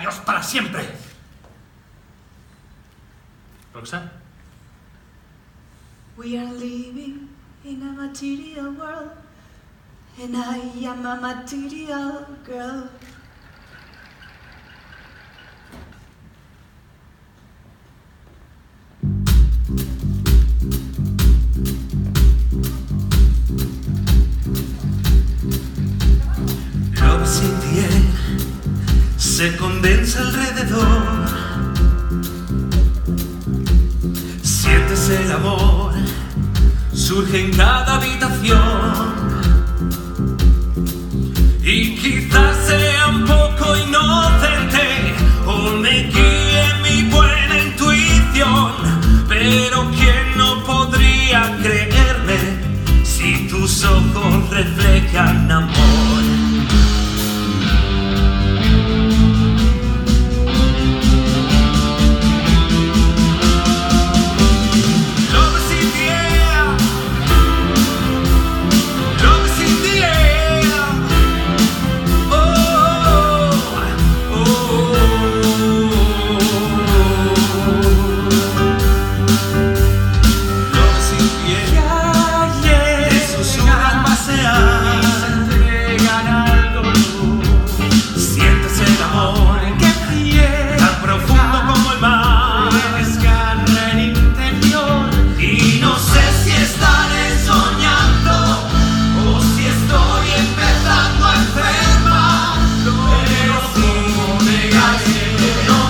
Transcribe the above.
Adiós para siempre. Roxanne. We are living in a material world, and I am a material girl. Love sin piel se condensa alrededor. Sientes el amor, surge en cada habitación. Y quizás sea un poco inocente o me guíe mi buena intuición, pero ¿quién no podría creerme si tus ojos reflejan amor? No